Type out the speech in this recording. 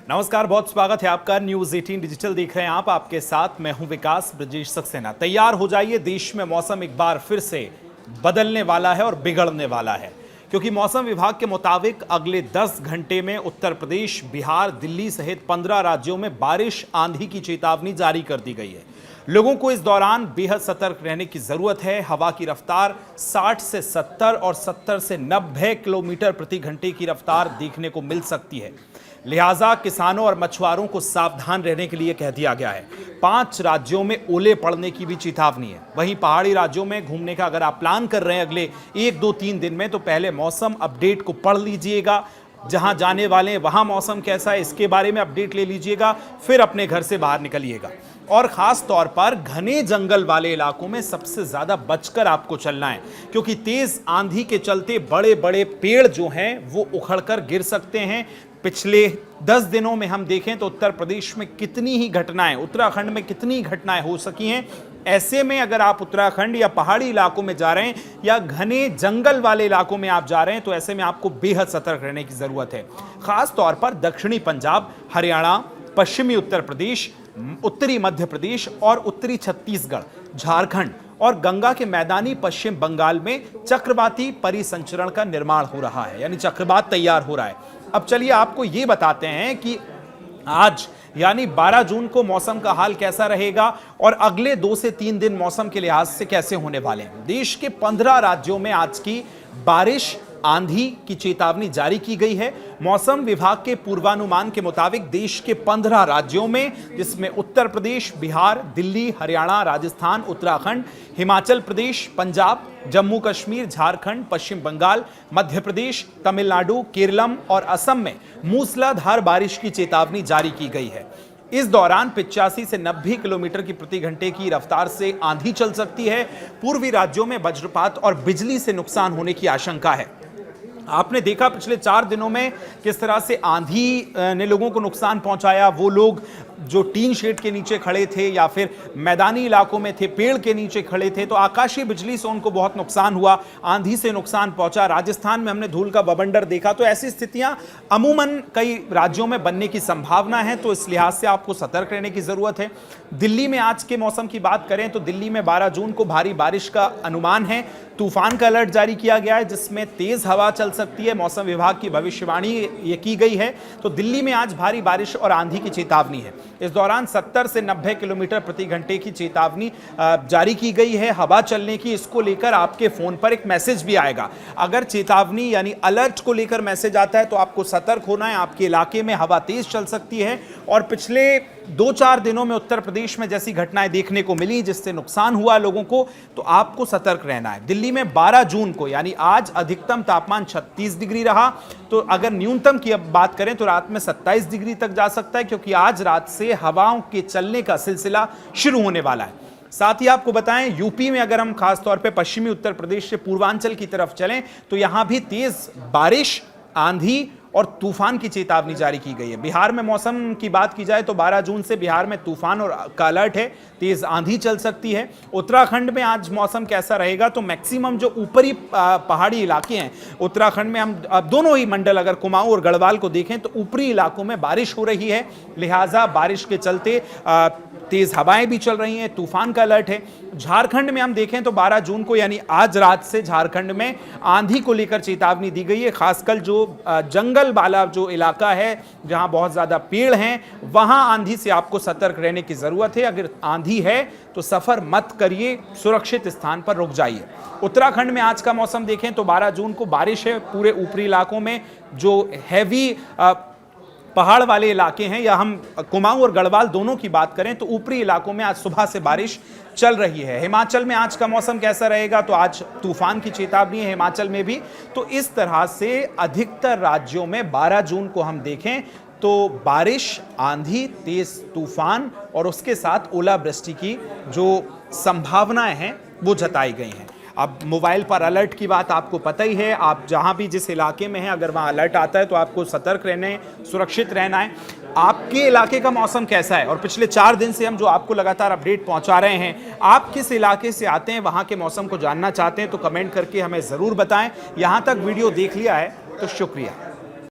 नमस्कार, बहुत स्वागत है आपका। न्यूज 18 डिजिटल देख रहे हैं आप। आपके साथ मैं हूं विकास ब्रजेश सक्सेना। तैयार हो जाइए, देश में मौसम एक बार फिर से बदलने वाला है और बिगड़ने वाला है, क्योंकि मौसम विभाग के मुताबिक अगले 10 घंटे में उत्तर प्रदेश, बिहार, दिल्ली सहित 15 राज्यों में बारिश, आंधी की चेतावनी जारी कर दी गई है। लोगों को इस दौरान बेहद सतर्क रहने की जरूरत है। हवा की रफ्तार 60 से 70 और 70 से 90 किलोमीटर प्रति घंटे की रफ्तार देखने को मिल सकती है। लिहाजा किसानों और मछुआरों को सावधान रहने के लिए कह दिया गया है। 5 राज्यों में ओले पड़ने की भी चेतावनी है। वहीं पहाड़ी राज्यों में घूमने का अगर आप प्लान कर रहे हैं अगले 1, 2, 3 दिन में, तो पहले मौसम अपडेट को पढ़ लीजिएगा। जहां जाने वाले हैं वहां मौसम कैसा है, इसके बारे में अपडेट ले लीजिएगा, फिर अपने घर से बाहर निकलिएगा। और खास तौर पर घने जंगल वाले इलाकों में सबसे ज्यादा बचकर आपको चलना है, क्योंकि तेज आंधी के चलते बड़े बड़े पेड़ जो हैं वो उखड़कर गिर सकते हैं। पिछले 10 दिनों में हम देखें तो उत्तर प्रदेश में कितनी ही घटनाएं, उत्तराखंड में कितनी घटनाएं हो सकी हैं। ऐसे में अगर आप उत्तराखंड या पहाड़ी इलाकों में जा रहे हैं या घने जंगल वाले इलाकों में आप जा रहे हैं, तो ऐसे में आपको बेहद सतर्क रहने की जरूरत है। खास तौर पर दक्षिणी पंजाब, हरियाणा, पश्चिमी उत्तर प्रदेश, उत्तरी मध्य प्रदेश और उत्तरी छत्तीसगढ़, झारखंड और गंगा के मैदानी पश्चिम बंगाल में चक्रवाती परिसंचरण का निर्माण हो रहा है, यानी चक्रवात तैयार हो रहा है। अब चलिए आपको यह बताते हैं कि आज यानी 12 जून को मौसम का हाल कैसा रहेगा और अगले 2 से 3 दिन मौसम के लिहाज से कैसे होने वाले हैं। देश के 15 राज्यों में आज की बारिश, आंधी की चेतावनी जारी की गई है। मौसम विभाग के पूर्वानुमान के मुताबिक देश के 15 राज्यों में, जिसमें उत्तर प्रदेश, बिहार, दिल्ली, हरियाणा, राजस्थान, उत्तराखंड, हिमाचल प्रदेश, पंजाब, जम्मू कश्मीर, झारखंड, पश्चिम बंगाल, मध्य प्रदेश, तमिलनाडु, केरलम और असम में मूसलाधार बारिश की चेतावनी जारी की गई है। इस दौरान 85 से 90 किलोमीटर की प्रति घंटे की रफ्तार से आंधी चल सकती है। पूर्वी राज्यों में वज्रपात और बिजली से नुकसान होने की आशंका है। आपने देखा पिछले 4 दिनों में किस तरह से आंधी ने लोगों को नुकसान पहुंचाया। वो लोग जो टीन शेड के नीचे खड़े थे या फिर मैदानी इलाकों में थे, पेड़ के नीचे खड़े थे, तो आकाशीय बिजली से उनको बहुत नुकसान हुआ, आंधी से नुकसान पहुंचा। राजस्थान में हमने धूल का बवंडर देखा। तो ऐसी स्थितियां अमूमन कई राज्यों में बनने की संभावना है, तो इस लिहाज से आपको सतर्क रहने की जरूरत है। दिल्ली में आज के मौसम की बात करें तो दिल्ली में 12 जून को भारी बारिश का अनुमान है। तूफान का अलर्ट जारी किया गया है, जिसमें तेज हवा चल सकती है। मौसम विभाग की भविष्यवाणी ये की गई है। तो दिल्ली में आज भारी बारिश और आंधी की चेतावनी है। इस दौरान 70 से 90 किलोमीटर प्रति घंटे की चेतावनी जारी की गई है हवा चलने की। इसको लेकर आपके फोन पर एक मैसेज भी आएगा। अगर चेतावनी यानी अलर्ट को लेकर मैसेज आता है तो आपको सतर्क होना है। आपके इलाके में हवा तेज चल सकती है। और पिछले 2-4 दिनों में उत्तर प्रदेश में जैसी घटनाएं देखने को मिली, जिससे नुकसान हुआ लोगों को, तो आपको सतर्क रहना है। दिल्ली में 12 जून को यानी आज अधिकतम तापमान 36 डिग्री रहा। तो अगर न्यूनतम की अब बात करें तो रात में 27 डिग्री तक जा सकता है, क्योंकि आज रात से हवाओं के चलने का सिलसिला शुरू होने वाला है। साथ ही आपको बताएं, यूपी में अगर हम खास तौर पे पश्चिमी उत्तर प्रदेश से पूर्वांचल की तरफ चलें तो यहां भी तेज बारिश, आंधी और तूफान की चेतावनी जारी की गई है। बिहार में मौसम की बात की जाए तो 12 जून से बिहार में तूफान और का अलर्ट है, तेज आंधी चल सकती है। उत्तराखंड में आज मौसम कैसा रहेगा तो मैक्सिमम जो ऊपरी पहाड़ी इलाके हैं उत्तराखंड में, हम दोनों ही मंडल अगर कुमाऊं और गढ़वाल को देखें तो ऊपरी इलाकों में बारिश हो रही है। लिहाजा बारिश के चलते तेज हवाएं भी चल रही हैं, तूफान का अलर्ट है। झारखंड में हम देखें तो 12 जून को यानी आज रात से झारखंड में आंधी को लेकर चेतावनी दी गई है। खासकर जो जंगल वाला जो इलाका है जहां बहुत ज्यादा पेड़ हैं, वहां आंधी से आपको सतर्क रहने की जरूरत है। अगर आंधी है तो सफर मत करिए, सुरक्षित स्थान पर रुक जाइए। उत्तराखंड में आज का मौसम देखें तो 12 जून को बारिश है पूरे ऊपरी इलाकों में। जो हैवी पहाड़ वाले इलाके हैं या हम कुमाऊं और गढ़वाल दोनों की बात करें तो ऊपरी इलाकों में आज सुबह से बारिश चल रही है। हिमाचल में आज का मौसम कैसा रहेगा तो आज तूफान की चेतावनी है हिमाचल में भी। तो इस तरह से अधिकतर राज्यों में 12 जून को हम देखें तो बारिश, आंधी, तेज तूफान और उसके साथ ओलावृष्टि की जो संभावनाएं हैं वो जताई गई हैं। अब मोबाइल पर अलर्ट की बात आपको पता ही है। आप जहां भी जिस इलाके में हैं अगर वहां अलर्ट आता है तो आपको सतर्क रहने, सुरक्षित रहना है। आपके इलाके का मौसम कैसा है और पिछले 4 दिन से हम जो आपको लगातार अपडेट पहुंचा रहे हैं, आप किस इलाके से आते हैं, वहां के मौसम को जानना चाहते हैं तो कमेंट करके हमें ज़रूर बताएं। यहां तक वीडियो देख लिया है तो शुक्रिया।